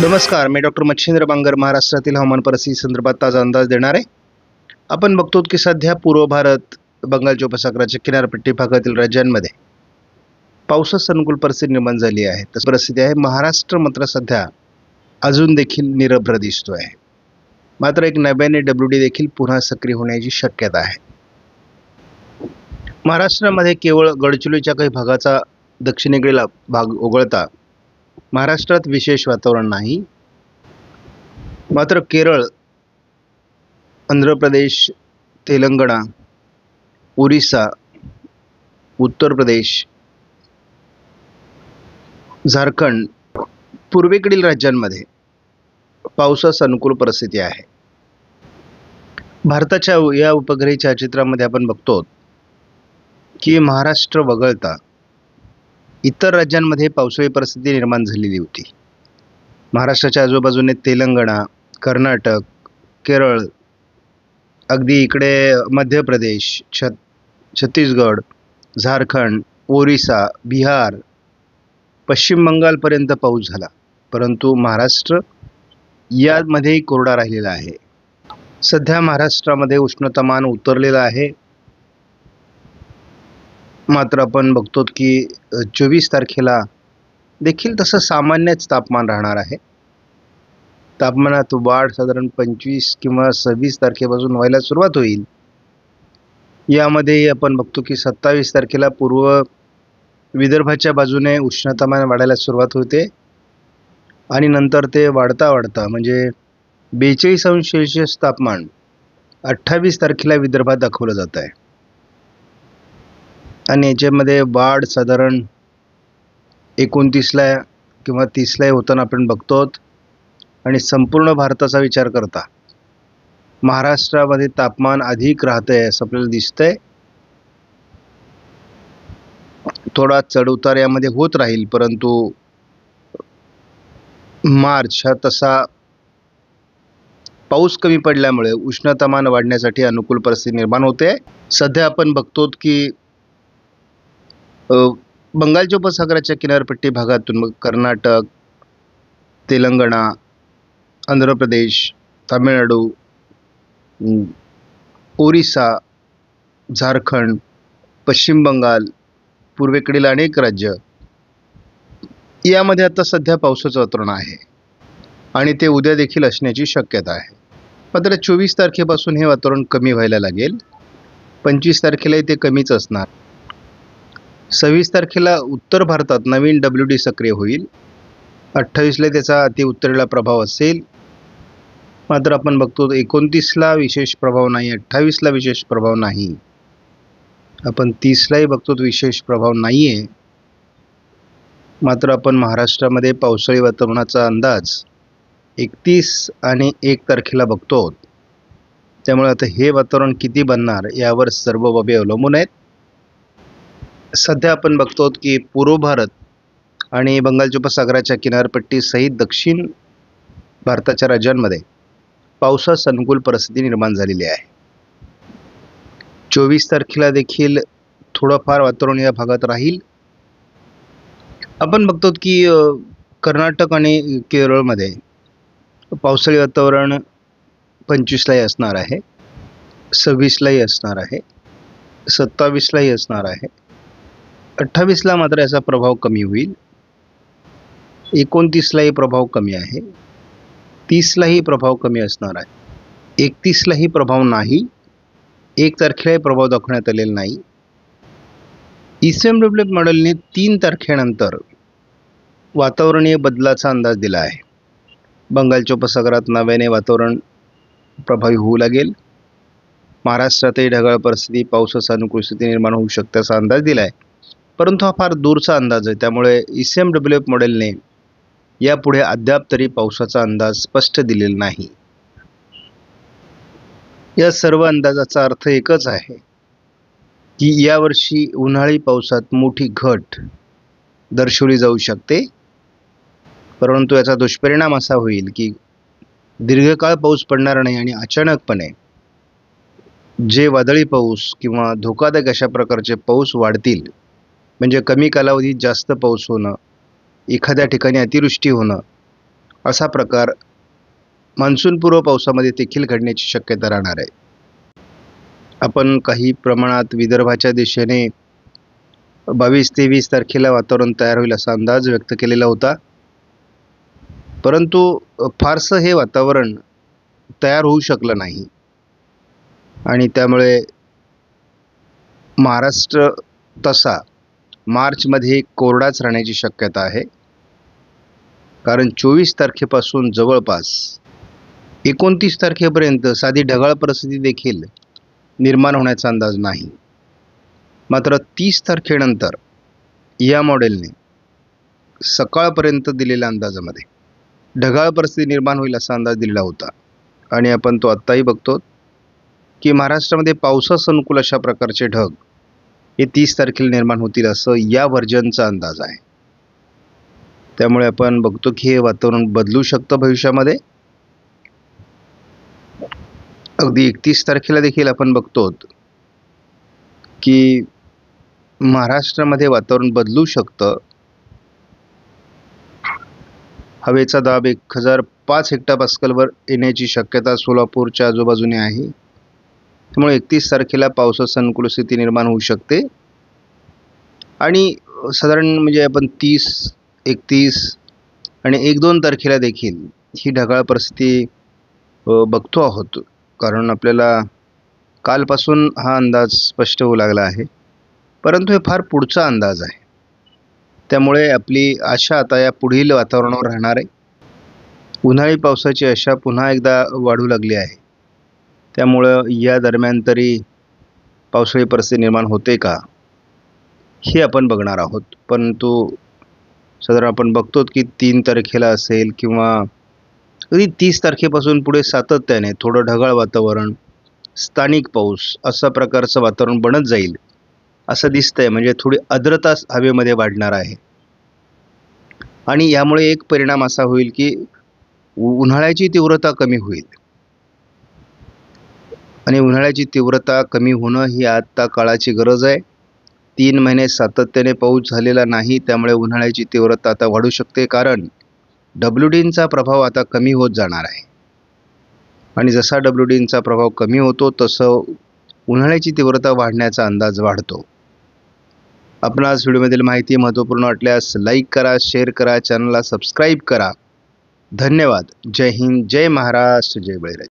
नमस्कार, मी डॉक्टर मच्छिंद्र बांगर महाराष्ट्रातील हवामान परिस्थिती संदर्भात ताजा अंदाज देणार आहे. आपण बघतो की सध्या पूर्व भारत, बंगालच्या उपसागराच्या किनारपट्टी भागातील राज्यांमध्ये पावसास अनुकूल परिस्थिती निर्माण झाली आहे. तशी परिस्थिती आहे. महाराष्ट्र मात्र सध्या अजून देखील निरभ्र दिसतोय. मात्र एक नव्याने WD देखील पुन्हा सक्रिय होण्याची शक्यता आहे. महाराष्ट्रामध्ये केवळ गडचिरोलीच्या काही भागाचा दक्षिणेकडील भाग वगळता महाराष्ट्रात विशेष वातावरण नाही. मात्र केरळ, आंध्र प्रदेश, तेलंगणा, ओरिसा, उत्तर प्रदेश, झारखंड, पूर्वेकडील राज्यांमध्ये पावसास अनुकूल परिस्थिती आहे. भारताच्या या उपग्रही छायाचित्रामध्ये आपण बघतो की महाराष्ट्र वगळता इतर राज्यांमध्ये पावसाळी परिस्थिती निर्माण झालेली होती. महाराष्ट्राच्या आजूबाजूने तेलंगणा, कर्नाटक, केरळ, अगदी इकडे मध्य प्रदेश, छत्तीसगड, झारखंड, ओरिसा, बिहार, पश्चिम बंगालपर्यंत पाऊस झाला. परंतु महाराष्ट्र यामध्येही कोरडा राहिलेला आहे. सध्या महाराष्ट्रामध्ये उष्णतामान उतरलेलं आहे. मात्र आपण बघतो की 24 तारखेला देखील तसं सामान्यच तापमान राहणार आहे. तापमानात वाढ साधारण 25 किंवा 26 तारखेपासून व्हायला सुरुवात होईल. यामध्ये आपण बघतो की 27 तारखेला पूर्व विदर्भाच्या बाजूने उष्णतामान वाढायला सुरुवात होते आणि नंतर ते वाढता म्हणजे 42°C तापमान 28 तारखेला विदर्भात दाखवलं जात आहे. आणि याच्यामध्ये वाढ साधारण 29ला किंवा 30ला होताना आपण बघतो. आणि संपूर्ण भारताचा विचार करता महाराष्ट्रामध्ये तापमान अधिक राहतंय असं आपल्याला दिसतंय. थोडा चढउतार यामध्ये होत राहील, परंतु मार्च हा तसा पाऊस कमी पडल्यामुळे उष्णतामान वाढण्यासाठी अनुकूल परिस्थिती निर्माण होते. सध्या आपण बघतो की बंगालच्या उपसागराच्या किनारपट्टी भागातून मग कर्नाटक, तेलंगणा, आंध्र प्रदेश, तामिळनाडू, ओरिसा, झारखंड, पश्चिम बंगाल, पूर्वेकडील अनेक राज्य यामध्ये आता सध्या पावसाचं वातावरण आहे आणि ते उद्या देखील असण्याची शक्यता आहे. मात्र 24 तारखेपासून हे वातावरण कमी व्हायला लागेल. 25 तारखेलाही ते कमीच असणार. 26 तारखेला उत्तर भारतात नवीन WD सक्रिय होईल. 28ला त्याचा अति उत्तरेला प्रभाव असेल. मात्र आपण बघतो 29ला विशेष प्रभाव नाही, 28ला विशेष प्रभाव नाही. आपण 30लाही बघतो विशेष प्रभाव नाही आहे. मात्र आपण महाराष्ट्रामध्ये पावसाळी वातावरणाचा अंदाज 31 आणि 1 तारखेला बघतो. त्यामुळे आता हे वातावरण किती बनणार यावर सर्व बाबी अवलंबून आहेत. सध्या आपण बघतो की पूर्व भारत आणि बंगालच्या उपसागराच्या किनारपट्टी सहित दक्षिण भारताच्या राज्यांमध्ये पावसास अनुकूल परिस्थिती निर्माण झालेली आहे. 24 तारखेला देखील थोडंफार वातावरण या भागात राहील. आपण बघतो की कर्नाटक आणि केरळमध्ये पावसाळी वातावरण 25लाही असणार आहे, 26लाही असणार आहे, 27लाही असणार आहे. 28ला मात्र याचा प्रभाव कमी होईल. 29लाही प्रभाव कमी आहे. 30लाही प्रभाव कमी असणार आहे. 31लाही प्रभाव नाही. 1 तारखेलाही प्रभाव दाखवण्यात आलेला नाही. ICMW मॉडेलने 3 तारखेनंतर वातावरणीय बदलाचा अंदाज दिला आहे. बंगालच्या उपसागरात नव्याने वातावरण प्रभावी होऊ लागेल. महाराष्ट्रातही ढगाळ परिस्थिती, पावसाचा अनुकूल स्थिती निर्माण होऊ शकते असा अंदाज दिला आहे. परंतु हा फार दूरचा अंदाज आहे. त्यामुळे ICMW मॉडेलने यापुढे अद्याप तरी पावसाचा अंदाज स्पष्ट दिलेला नाही. या सर्व अंदाजाचा अर्थ एकच आहे की यावर्षी उन्हाळी पावसात मोठी घट दर्शवली जाऊ शकते. परंतु याचा दुष्परिणाम असा होईल की दीर्घकाळ पाऊस पडणार नाही आणि अचानकपणे जे वादळी पाऊस किंवा धोकादायक अशा प्रकारचे पाऊस वाढतील, म्हणजे कमी कालावधीत जास्त पाऊस होणं, एखाद्या ठिकाणी अतिवृष्टी होणं असा प्रकार मान्सूनपूर्व पावसामध्ये देखील घडण्याची शक्यता राहणार आहे. आपण काही प्रमाणात विदर्भाच्या दिशेने 22-23 तारखेला वातावरण तयार होईल असा अंदाज व्यक्त केलेला होता, परंतु फारसं हे वातावरण तयार होऊ शकलं नाही आणि त्यामुळे महाराष्ट्र तसा मार्चमध्ये कोरडाच राहण्याची शक्यता आहे. कारण 24 तारखेपासून जवळपास 29 तारखेपर्यंत साधी ढगाळ परिस्थिती देखील निर्माण होण्याचा अंदाज नाही. मात्र 30 तारखेनंतर या मॉडेलने सकाळपर्यंत दिलेल्या अंदाजामध्ये ढगाळ परिस्थिती निर्माण होईल असा अंदाज दिलेला होता आणि आपण तो आत्ताही बघतो की महाराष्ट्रामध्ये पावसास अनुकूल अशा प्रकारचे ढग हे 30 तारखेला निर्माण होतील असं या व्हर्जनचा अंदाज आहे. त्यामुळे आपण बघतो की हे वातावरण बदलू शकतं भविष्यामध्ये. अगदी 31 तारखेला देखील आपण बघतो की महाराष्ट्रामध्ये वातावरण बदलू शकतं. हवेचा दाब 1005 हेक्टोपास्कलवर येण्याची शक्यता सोलापूरच्या आजूबाजूने आहे. त्यामुळे 31 तारखेला पावसास अनुकूल स्थिती निर्माण होऊ शकते आणि साधारण म्हणजे आपण 30, 31 आणि 1-2 तारखेला देखील ही ढगाळ परिस्थिती बघतो आहोत. कारण आपल्याला कालपासून हा अंदाज स्पष्ट होऊ लागला आहे, परंतु हे फार पुढचा अंदाज आहे. त्यामुळे आपली आशा आता या पुढील वातावरणावर राहणार आहे. उन्हाळी पावसाची आशा पुन्हा एकदा वाढू लागली आहे. त्यामुळं या दरम्यान तरी पावसाळी परिस्थिती निर्माण होते का हे आपण बघणार आहोत. परंतु साधारण आपण बघतो की 3 तारखेला असेल किंवा कधी 30 तारखेपासून पुढे सातत्याने थोडं ढगाळ वातावरण, स्थानिक पाऊस अशा प्रकारचं वातावरण बनत जाईल असं दिसतंय. म्हणजे थोडी आर्द्रता हवेमध्ये वाढणार आहे आणि यामुळे एक परिणाम असा होईल की उन्हाळ्याची तीव्रता कमी होईल आणि उन्हाळ्याची तीव्रता कमी होणं ही आत्ता काळाची गरज आहे. 3 महिने सातत्याने पाऊस झालेला नाही, त्यामुळे उन्हाळ्याची तीव्रता आता वाढू शकते. कारण WDचा प्रभाव आता कमी होत जाणार आहे आणि जसा WDचा प्रभाव कमी होतो तसं उन्हाळ्याची तीव्रता वाढण्याचा अंदाज वाढतो. आपणास व्हिडिओमधील माहिती महत्त्वपूर्ण वाटल्यास लाईक करा, शेअर करा, चॅनलला सबस्क्राईब करा. धन्यवाद. जय हिंद, जय महाराष्ट्र, जय बळीराजा.